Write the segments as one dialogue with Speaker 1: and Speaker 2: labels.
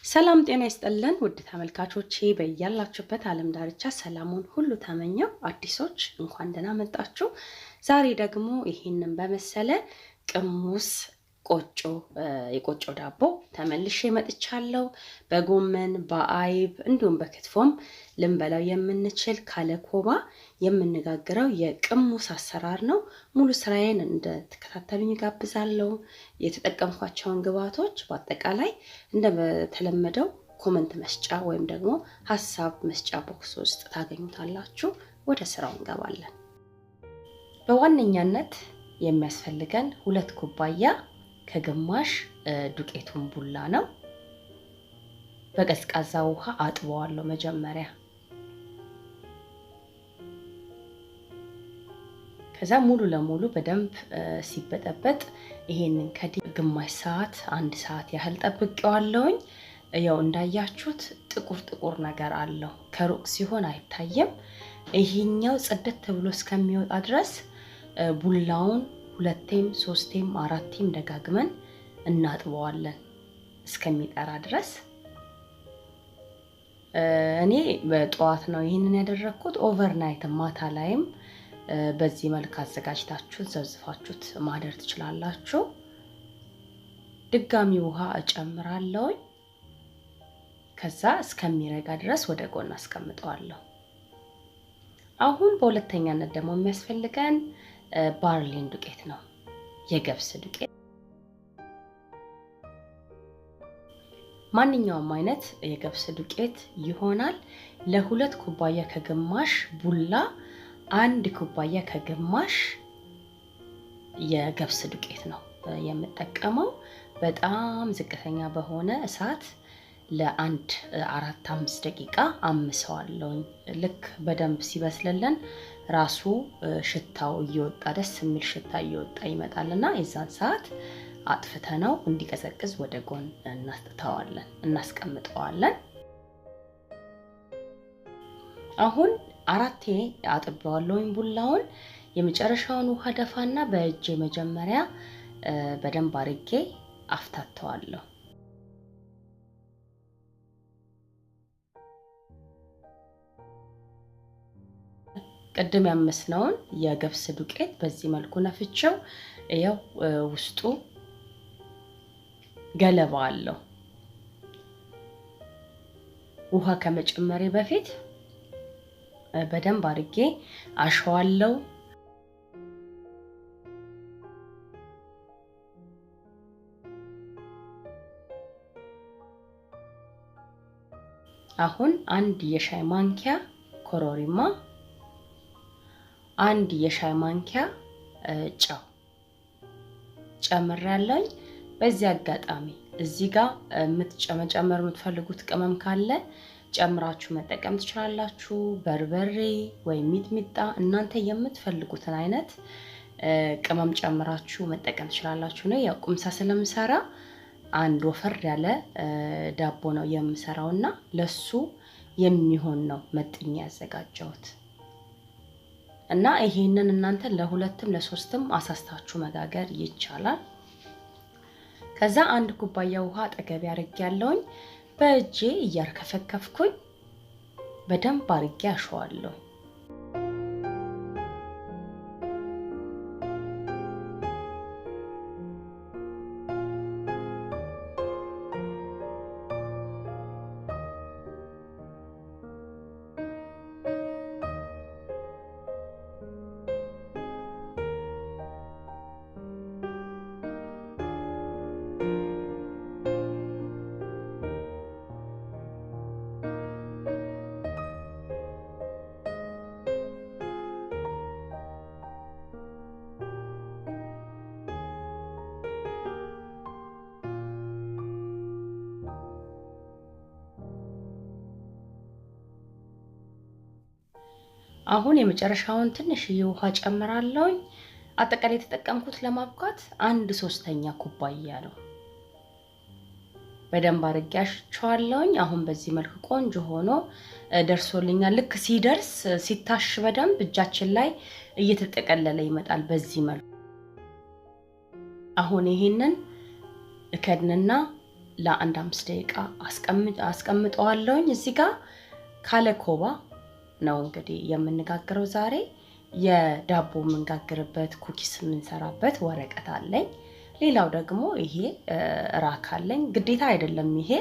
Speaker 1: ሰላም ጤና ይስጥልን ውድ ተመልካቾቼ በእያላችሁበት ዓለም ዳርቻ ሰላሙን ሁሉ ተመኘው። አዲሶች እንኳን ደህና መጣችሁ። ዛሬ ደግሞ ይሄንን በመሰለ ቅሙስ ቆጮ የቆጮ ዳቦ ተመልሼ መጥቻለሁ። በጎመን በአይብ እንዲሁም በክትፎም ልንበላው የምንችል ካለ ኮባ የምንጋግረው የቅሙስ አሰራር ነው። ሙሉ ስራዬን እንድትከታተሉኝ ጋብዛለሁ። የተጠቀምኳቸውን ግብአቶች በአጠቃላይ እንደተለመደው ኮሜንት መስጫ ወይም ደግሞ ሐሳብ መስጫ ቦክስ ውስጥ ታገኙታላችሁ። ወደ ስራው እንገባለን። በዋነኛነት የሚያስፈልገን 2 ኩባያ ከግማሽ ዱቄቱን ቡላ ነው። በቀዝቃዛ ውሃ አጥበዋለሁ መጀመሪያ። ከዛ ሙሉ ለሙሉ በደንብ ሲበጠበጥ ይሄንን ግማሽ ሰዓት 1 ሰዓት ያህል ጠብቄዋለሁኝ። ያው እንዳያችሁት ጥቁር ነገር አለው። ከሩቅ ሲሆን አይታየም። ይሄኛው ጽድት ብሎ እስከሚወጣ ድረስ ቡላውን 2ቴም 3ቴም 4ቴም ደጋግመን እናጥበዋለን እስከሚጠራ ድረስ። እኔ በጠዋት ነው ይሄንን ያደረኩት። ኦቨርናይት ማታ ላይም በዚህ መልኩ አዘጋጅታችሁ ዘዝፋችሁት ማደር ትችላላችሁ። ድጋሚ ውሃ እጨምራለሁ። ከዛ እስከሚረጋ ድረስ ወደ ጎን አስቀምጠዋለሁ። አሁን በሁለተኛነት ደግሞ የሚያስፈልገን ባርሊን ዱቄት ነው፣ የገብስ ዱቄት። ማንኛውም አይነት የገብስ ዱቄት ይሆናል። ለ2 ኩባያ ከግማሽ ቡላ 1 ኩባያ ከግማሽ የገብስ ዱቄት ነው የምጠቀመው። በጣም ዝቅተኛ በሆነ እሳት ለ1 4-5 ደቂቃ አምሰዋለሁ። ልክ በደንብ ሲበስልልን ራሱ ሽታው እየወጣ ደስ የሚል ሽታ እየወጣ ይመጣልና የዛን ሰዓት አጥፍተነው እንዲቀዘቅዝ ወደ ጎን እናስቀምጠዋለን። አሁን 4ቴ አጥበዋለሁኝ ቡላውን። የመጨረሻውን ውሃ ደፋና በእጄ መጀመሪያ በደንብ አርጌ አፍታተዋለሁ። ቀደም ያመስነውን የገብስ ዱቄት በዚህ መልኩ ነፍቼው ያው ውስጡ ገለባ አለው። ውሃ ከመጨመሬ በፊት በደንብ አርጌ አሸዋለሁ። አሁን 1 የሻይ ማንኪያ ኮሮሪማ፣ 1 የሻይ ማንኪያ ጨው ጨምሬያለሁ። በዚህ አጋጣሚ እዚህ ጋር መጨመር የምትፈልጉት ቅመም ካለ ጨምራችሁ መጠቀም ትችላላችሁ። በርበሬ ወይ ሚጥሚጣ እናንተ የምትፈልጉትን አይነት ቅመም ጨምራችሁ መጠቀም ትችላላችሁ። ነው ያው ቁምሳ ስለምሰራ አንድ ወፈር ያለ ዳቦ ነው የምሰራውና ለሱ የሚሆን ነው መጥኛ ያዘጋጀሁት። እና ይሄንን እናንተ ለ2ም ለ3ም አሳስታችሁ መጋገር ይቻላል። ከዛ 1 ኩባያ ውሃ አጠገብ ያርጋለሁኝ። በእጄ እያርከፈከፍኩኝ በደንብ አርጌ አሸዋለሁ። አሁን የመጨረሻውን ትንሽዬ ውሃ ጨምራለሁ። አጠቃላይ የተጠቀምኩት ለማብቃት 1/3 ኩባያ ነው። በደንብ አርጌ አሽቸዋለሁ። አሁን በዚህ መልኩ ቆንጆ ሆኖ ደርሶልኛል። ልክ ሲደርስ ሲታሽ በደንብ እጃችን ላይ እየተጠቀለለ ይመጣል በዚህ መልኩ። አሁን ይሄንን እከድንና ለአንድ 5 ደቂቃ አስቀምጠዋለሁኝ። እዚህ ጋር ካለ ኮባ ነው እንግዲህ የምንጋግረው ዛሬ። የዳቦ የምንጋግርበት ኩኪስ የምንሰራበት ወረቀት አለኝ። ሌላው ደግሞ ይሄ ራክ አለኝ። ግዴታ አይደለም፣ ይሄ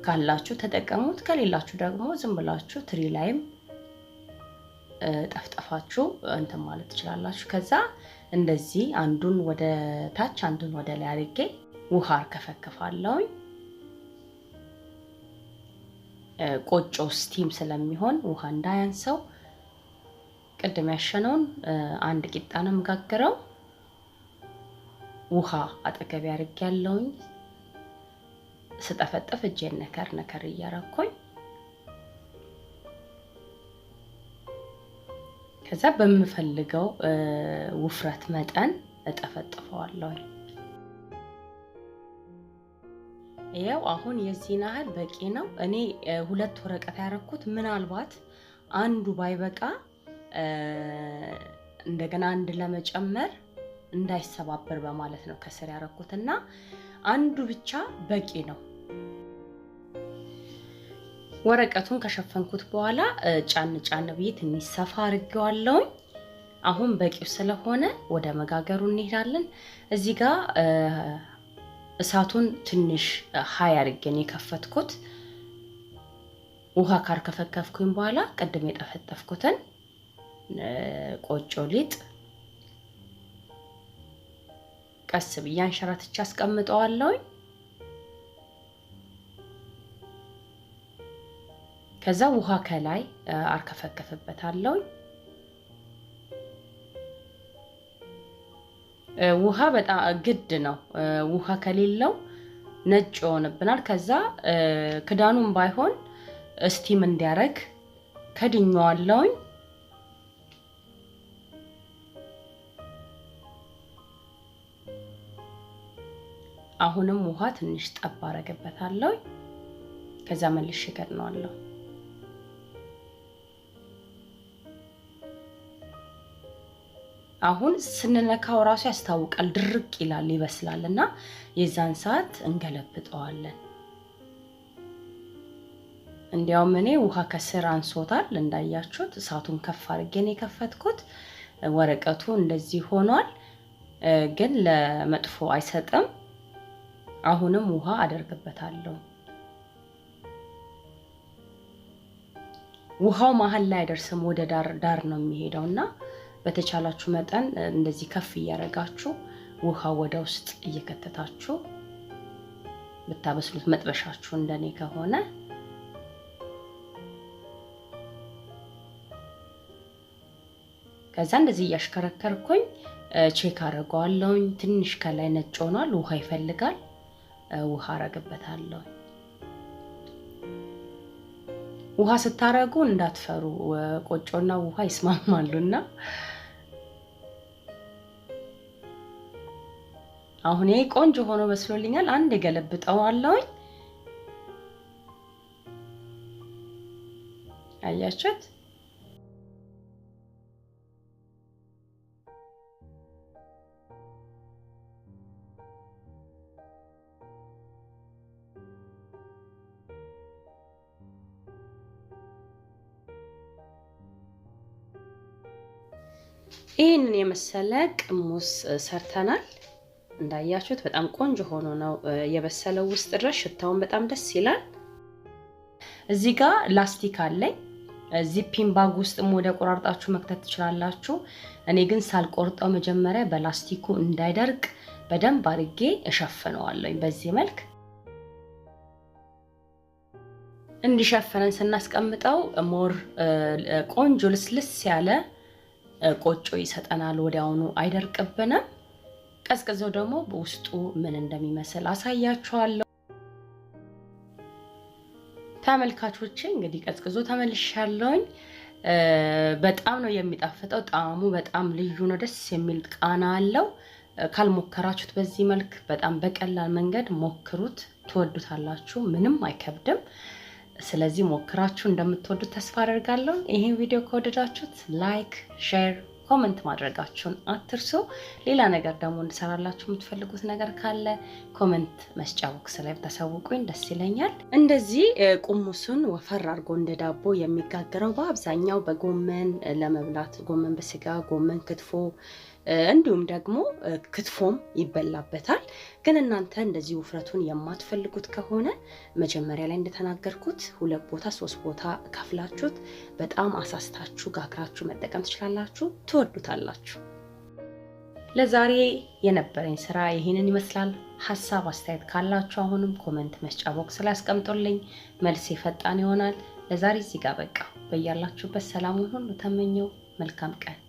Speaker 1: ካላችሁ ተጠቀሙት፣ ከሌላችሁ ደግሞ ዝም ብላችሁ ትሪ ላይም ጠፍጠፋችሁ እንትን ማለት ትችላላችሁ። ከዛ እንደዚህ አንዱን ወደ ታች አንዱን ወደ ላይ አድርጌ ውሃ አርከፈክፋለሁ። ቆጮ ስቲም ስለሚሆን ውሃ እንዳያንሰው ቅድም ያሸነውን አንድ ቂጣ ነው የምጋግረው። ውሃ አጠገብ አድርጌያለሁ። ስጠፈጥፍ እጄን ነከር ነከር እያረኩኝ ከዛ በምፈልገው ውፍረት መጠን እጠፈጥፈዋለሁ። ይሄው አሁን የዚህን ያህል በቂ ነው። እኔ 2 ወረቀት ያረኩት ምናልባት አንዱ ባይበቃ እንደገና አንድ ለመጨመር እንዳይሰባበር በማለት ነው ከስር ያረኩትና አንዱ ብቻ በቂ ነው። ወረቀቱን ከሸፈንኩት በኋላ ጫን ብዬ ትንሽ ሰፋ አድርጌዋለሁ። አሁን በቂው ስለሆነ ወደ መጋገሩ እንሄዳለን። እዚህ ጋር እሳቱን ትንሽ ሃይ አድርጌ ነው የከፈትኩት። ውሃ ካርከፈከፍኩኝ በኋላ ቀድሜ የጠፈጠፍኩትን ቆጮ ሊጥ ቀስ ብዬ አንሸራትቼ አስቀምጠዋለሁ። ከዛ ውሃ ከላይ አርከፈከፍበታለሁ። ውሃ በጣም ግድ ነው። ውሃ ከሌለው ነጭ ይሆንብናል። ከዛ ክዳኑን ባይሆን ስቲም እንዲያረግ ከድኜዋለሁ። አሁንም ውሃ ትንሽ ጠብ አረግበታለሁ። ከዛ መልሼ ከድነዋለሁ። አሁን ስንነካው ራሱ ያስታውቃል፣ ድርቅ ይላል፣ ይበስላልና የዛን ሰዓት እንገለብጠዋለን። እንዲያውም እኔ ውሃ ከስር አንሶታል እንዳያችሁት፣ እሳቱን ከፍ አድርጌ ነው የከፈትኩት። ወረቀቱ እንደዚህ ሆኗል፣ ግን ለመጥፎ አይሰጥም። አሁንም ውሃ አደርግበታለሁ። ውሃው መሀል ላይ አይደርስም፣ ወደ ዳር ነው የሚሄደውና በተቻላችሁ መጠን እንደዚህ ከፍ እያረጋችሁ ውሃ ወደ ውስጥ እየከተታችሁ ብታበስሉት መጥበሻችሁ እንደኔ ከሆነ ከዛ እንደዚህ እያሽከረከርኩኝ ቼክ አረጋለሁ። ትንሽ ከላይ ነጭ ሆኗል፣ ውሃ ይፈልጋል። ውሃ አረግበታለሁ። ውሃ ስታረጉ እንዳትፈሩ፣ ቆጮና ውሃ ይስማማሉና አሁን ይሄ ቆንጆ ሆኖ በስሎልኛል። አንድ ገለብጠዋለሁ። አያችሁት? ይሄንን የመሰለ ቅሙስ ሰርተናል። እንዳያችሁት በጣም ቆንጆ ሆኖ ነው የበሰለው። ውስጥ ድረስ ሽታውን በጣም ደስ ይላል። እዚህ ጋር ላስቲክ አለኝ። ዚፒንግ ባግ ውስጥ ወደ ቆራርጣችሁ መክተት ትችላላችሁ። እኔ ግን ሳልቆርጠው መጀመሪያ በላስቲኩ እንዳይደርቅ በደንብ አድርጌ እሸፍነዋለሁ። በዚህ መልክ እንዲሸፈነን ስናስቀምጠው ሞር ቆንጆ ልስልስ ያለ ቆጮ ይሰጠናል። ወዲያውኑ አይደርቅብንም። ቀዝቅዘው ደግሞ በውስጡ ምን እንደሚመስል አሳያችኋለሁ። ተመልካቾቼ እንግዲህ ቀዝቅዞ ተመልሻለሁኝ። በጣም ነው የሚጣፍጠው። ጣዕሙ በጣም ልዩ ነው። ደስ የሚል ቃና አለው። ካልሞከራችሁት በዚህ መልክ በጣም በቀላል መንገድ ሞክሩት፣ ትወዱታላችሁ። ምንም አይከብድም። ስለዚህ ሞክራችሁ እንደምትወዱት ተስፋ አደርጋለሁ። ይሄን ቪዲዮ ከወደዳችሁት ላይክ፣ ሼር ኮሜንት ማድረጋችሁን አትርሱ። ሌላ ነገር ደግሞ እንሰራላችሁ የምትፈልጉት ነገር ካለ ኮሜንት መስጫ ቦክስ ላይ ተሰውቁኝ ደስ ይለኛል። እንደዚህ ቁሙሱን ወፈር አድርጎ እንደ ዳቦ የሚጋገረው በአብዛኛው በጎመን ለመብላት ጎመን በስጋ ጎመን ክትፎ እንዲሁም ደግሞ ክትፎም ይበላበታል። ግን እናንተ እንደዚህ ውፍረቱን የማትፈልጉት ከሆነ መጀመሪያ ላይ እንደተናገርኩት 2 ቦታ 3 ቦታ ከፍላችሁት በጣም አሳስታችሁ ጋግራችሁ መጠቀም ትችላላችሁ፣ ትወዱታላችሁ። ለዛሬ የነበረኝ ስራ ይሄንን ይመስላል። ሐሳብ አስተያየት ካላችሁ አሁንም ኮሜንት መስጫ ቦክስ ላይ አስቀምጡልኝ፣ መልስ ፈጣን ይሆናል። ለዛሬ እዚህ ጋር በቃ። በያላችሁበት ሰላሙን ሁሉ ተመኘው። መልካም ቀን።